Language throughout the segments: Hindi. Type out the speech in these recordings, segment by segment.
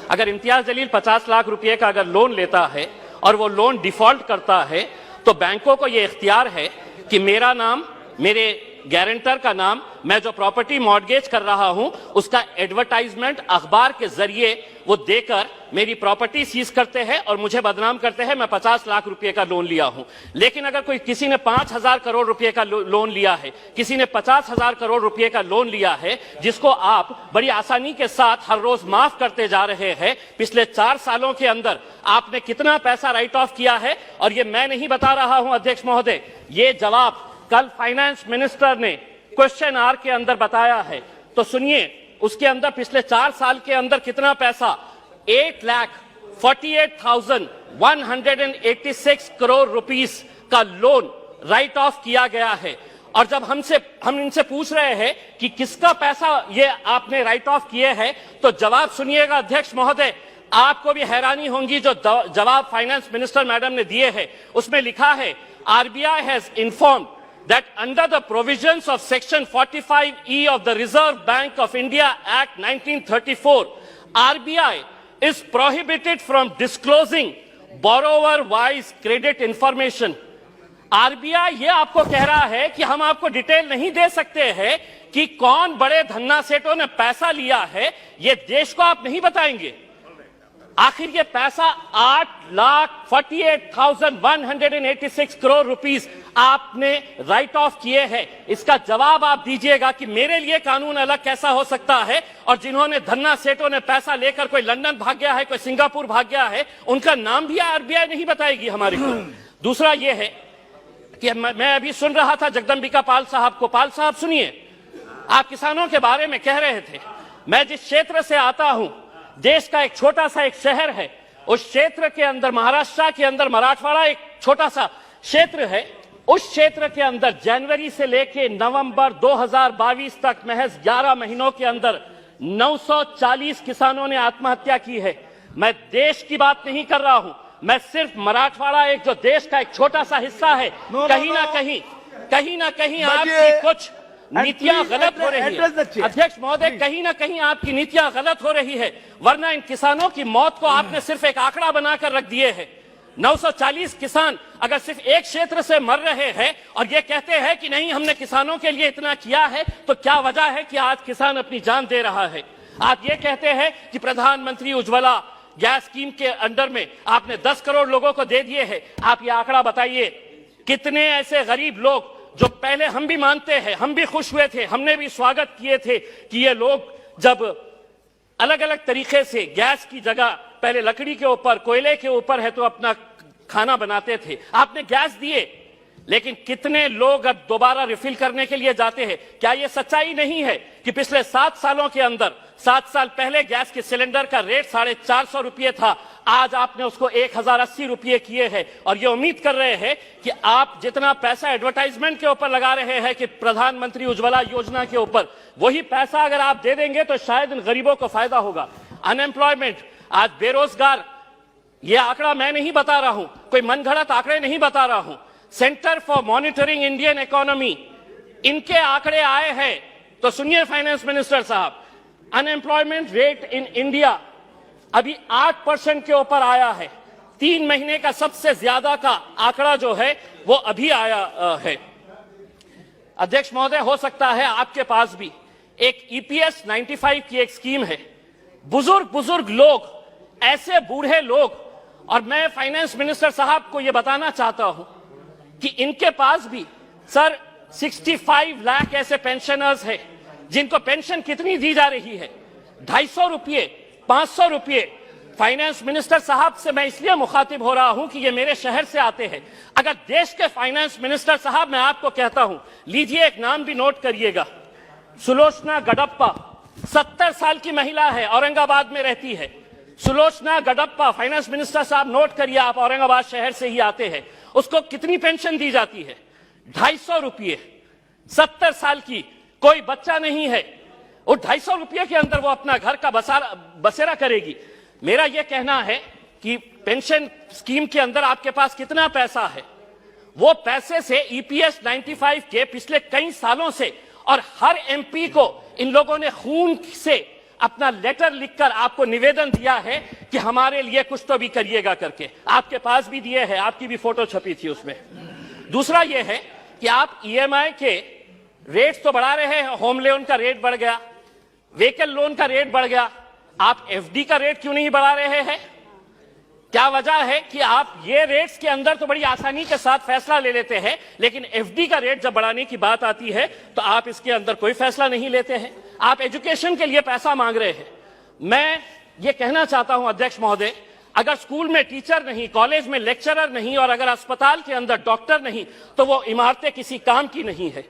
अगर इम्तियाज जलील 50 लाख रुपए का अगर लोन लेता है और वो लोन डिफॉल्ट करता है तो बैंकों को ये इख्तियार है कि मेरा नाम, मेरे गारंटर का नाम, मैं जो प्रॉपर्टी मॉर्गेज कर रहा हूं उसका एडवर्टाइजमेंट अखबार के जरिए वो देकर मेरी प्रॉपर्टी सीज करते हैं और मुझे बदनाम करते हैं मैं 50 लाख रुपए का लोन लिया हूं। लेकिन अगर कोई किसी ने 5,000 करोड़ रुपए का लोन लिया है, किसी ने 50,000 करोड़ रुपए का लोन लिया है, जिसको आप बड़ी आसानी के साथ हर रोज माफ करते जा रहे हैं, पिछले 4 सालों के अंदर आपने कितना पैसा राइट ऑफ किया है? और ये मैं नहीं बता रहा हूं अध्यक्ष महोदय, ये जवाब कल फाइनेंस मिनिस्टर ने क्वेश्चन आवर के अंदर बताया है। तो सुनिए, उसके अंदर पिछले 4 साल के अंदर कितना पैसा 8,48,186 करोड़ रुपीस का लोन राइट ऑफ किया गया है। और जब हम इनसे पूछ रहे हैं कि किसका पैसा ये आपने राइट ऑफ किए हैं, तो जवाब सुनिएगा अध्यक्ष महोदय, आपको भी हैरानी होगी जो जवाब फाइनेंस मिनिस्टर मैडम ने दिए हैं। उसमें लिखा है, RBI has informed that under the provisions of Section 45E of the Reserve Bank of India Act 1934, RBI is prohibited from disclosing borrower-wise credit information. RBI ये आपको कह रहा है कि हम आपको डिटेल नहीं दे सकते हैं कि कौन बड़े धन्ना सेठों ने पैसा लिया है, ये देश को आप नहीं बताएंगे। आखिर ये पैसा 8,48,186 करोड़ रुपीस आपने राइट ऑफ किए हैं। इसका जवाब आप दीजिएगा कि मेरे लिए कानून अलग कैसा हो सकता है, और जिन्होंने धन्ना सेठों ने पैसा लेकर कोई लंदन भाग गया है, कोई सिंगापुर भाग गया है, उनका नाम भी RBI नहीं बताएगी हमारे को। दूसरा ये है कि मैं अभी सुन रहा था जगदम्बिका पाल साहब को। पाल साहब सुनिए, आप किसानों के बारे में कह रहे थे। मैं जिस क्षेत्र से आता हूं, देश का एक छोटा सा एक शहर है, उस क्षेत्र के अंदर महाराष्ट्र के अंदर मराठवाड़ा एक छोटा सा क्षेत्र है। उस क्षेत्र के अंदर जनवरी से लेके नवंबर 2022 तक महज 11 महीनों के अंदर 940 किसानों ने आत्महत्या की है। मैं देश की बात नहीं कर रहा हूं, मैं सिर्फ मराठवाड़ा एक जो देश का एक छोटा सा हिस्सा है, कहीं ना कहीं आपकी कुछ नीतियां गलत हो रही है अध्यक्ष महोदय, कहीं ना कहीं आपकी नीतियां गलत हो रही है। वरना इन किसानों की मौत को आपने सिर्फ एक आंकड़ा बनाकर रख दिए है। 940 किसान अगर सिर्फ एक क्षेत्र से मर रहे हैं और ये कहते हैं कि नहीं हमने किसानों के लिए इतना किया है, तो क्या वजह है कि आज किसान अपनी जान दे रहा है? आप ये कहते हैं कि प्रधानमंत्री उज्ज्वला गैस स्कीम के अंडर में आपने 10 करोड़ लोगों को दे दिए हैं। आप ये आंकड़ा बताइए, कितने ऐसे गरीब लोग जो पहले हम भी मानते हैं, हम भी खुश हुए थे, हमने भी स्वागत किए थे कि ये लोग जब अलग अलग तरीके से गैस की जगह पहले लकड़ी के ऊपर, कोयले के ऊपर है तो अपना खाना बनाते थे, आपने गैस दिए, लेकिन कितने लोग अब दोबारा रिफिल करने के लिए जाते हैं? क्या यह सच्चाई नहीं है कि पिछले 7 सालों के अंदर, 7 साल पहले गैस के सिलेंडर का रेट 450 रुपये था, आज आपने उसको 1,080 रुपये किए हैं, और ये उम्मीद कर रहे हैं कि आप जितना पैसा एडवर्टाइजमेंट के ऊपर लगा रहे हैं कि प्रधानमंत्री उज्ज्वला योजना के ऊपर, वही पैसा अगर आप दे देंगे तो शायद इन गरीबों को फायदा होगा। अनएम्प्लॉयमेंट, आज बेरोजगार, ये आंकड़ा मैं नहीं बता रहा हूं, कोई मनगढ़ंत आंकड़े नहीं बता रहा हूं, centre for monitoring Indian economy इनके आंकड़े आए हैं। तो सुनिए फाइनेंस मिनिस्टर साहब, अनएम्प्लॉयमेंट रेट इन इंडिया अभी 8% के ऊपर आया है। 3 महीने का सबसे ज्यादा का आंकड़ा जो है वो अभी आया है। अध्यक्ष महोदय, हो सकता है आपके पास भी एक EPS 95 की एक स्कीम है। बुजुर्ग लोग, ऐसे बूढ़े लोग, और मैं फाइनेंस मिनिस्टर साहब को यह बताना चाहता हूं कि इनके पास भी सर 65 लाख ऐसे पेंशनर्स हैं जिनको पेंशन कितनी दी जा रही है? 250 रुपये, 500 रुपये। फाइनेंस मिनिस्टर साहब से मैं इसलिए मुखातिब हो रहा हूं कि ये मेरे शहर से आते हैं। अगर देश के फाइनेंस मिनिस्टर साहब, मैं आपको कहता हूं, लीजिए एक नाम भी नोट करिएगा, सुलोचना गडप्पा, 70 साल की महिला है, औरंगाबाद में रहती है। सुलोचना गडप्पा, फाइनेंस मिनिस्टर साहब नोट करिए, आप औरंगाबाद शहर से ही आते हैं। उसको कितनी पेंशन दी जाती है? 250 रुपये। 70 साल की, कोई बच्चा नहीं है, और 250 रुपये के अंदर वो अपना घर का बसेरा करेगी। मेरा यह कहना है कि पेंशन स्कीम के अंदर आपके पास कितना पैसा है, वो पैसे से EPS 95 के पिछले कई सालों से, और हर MP को इन लोगों ने खून से अपना लेटर लिखकर आपको निवेदन दिया है कि हमारे लिए कुछ तो भी करिएगा करके। आपके पास भी दिए हैं, आपकी भी फोटो छपी थी उसमें। दूसरा यह है कि आप ईएमआई के रेट्स तो बढ़ा रहे हैं, होम लोन का रेट बढ़ गया, व्हीकल लोन का रेट बढ़ गया, आप एफडी का रेट क्यों नहीं बढ़ा रहे हैं? क्या वजह है कि आप ये रेट्स के अंदर तो बड़ी आसानी के साथ फैसला ले लेते हैं, लेकिन एफडी का रेट जब बढ़ाने की बात आती है तो आप इसके अंदर कोई फैसला नहीं लेते हैं। आप एजुकेशन के लिए पैसा मांग रहे हैं। मैं ये कहना चाहता हूं अध्यक्ष महोदय, अगर स्कूल में टीचर नहीं, कॉलेज में लेक्चरर नहीं और अगर अस्पताल के अंदर डॉक्टर नहीं तो वो इमारतें किसी काम की नहीं है।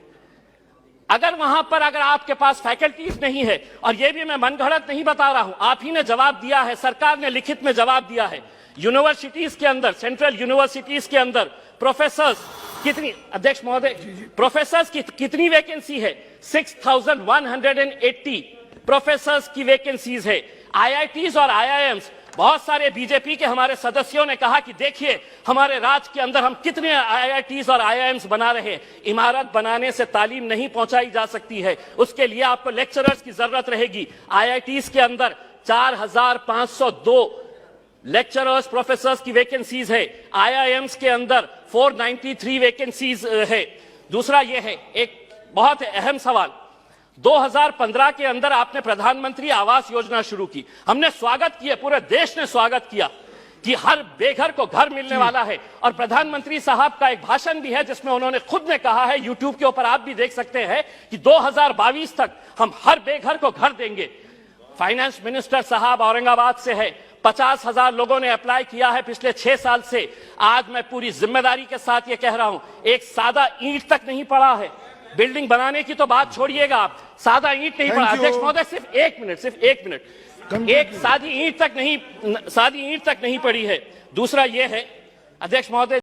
अगर वहां पर अगर आपके पास फैकल्टीज नहीं है, और ये भी मैं मनगढ़ंत नहीं बता रहा हूं, आप ही ने जवाब दिया है, सरकार ने लिखित में जवाब दिया है, यूनिवर्सिटीज के अंदर, सेंट्रल यूनिवर्सिटीज के अंदर प्रोफेसर्स कितनी, अध्यक्ष महोदय, प्रोफेसर्स की कितनी वैकेंसी है? 6180 प्रोफेसर्स की वैकेंसीज है। आईआईटीज और आईआईएम्स, बहुत सारे बीजेपी के हमारे सदस्यों ने कहा कि देखिए हमारे राज्य के अंदर हम कितने आईआईटीज और आईआईएम्स बना रहे हैं। इमारत बनाने से तालीम नहीं पहुंचाई जा सकती है, उसके लिए आपको लेक्चरर्स की जरूरत रहेगी। आईआईटीज के अंदर 4502 लेक्चरर्स प्रोफेसर्स की वैकेंसीज है, आईआईएम्स के अंदर 493 वैकेंसीज है। दूसरा यह है, एक बहुत अहम सवाल, 2015 के अंदर आपने प्रधानमंत्री आवास योजना शुरू की, हमने स्वागत किया, पूरे देश ने स्वागत किया कि हर बेघर को घर मिलने वाला है। और प्रधानमंत्री साहब का एक भाषण भी है जिसमें उन्होंने खुद ने कहा है, यूट्यूब के ऊपर आप भी देख सकते हैं, कि 2022 तक हम हर बेघर को घर देंगे। फाइनेंस मिनिस्टर साहब औरंगाबाद से है, 50,000 लोगों ने अप्लाई किया है पिछले 6 साल से। आज मैं पूरी जिम्मेदारी के साथ ये कह रहा हूं, एक सादा ईंट तक नहीं पड़ा है। बिल्डिंग बनाने की तो बात छोड़िएगा आप, सादा ईंट नहीं पड़ा। अध्यक्ष महोदय सिर्फ एक मिनट, एक सादी ईंट तक नहीं पड़ी है। दूसरा ये है अध्यक्ष महोदय,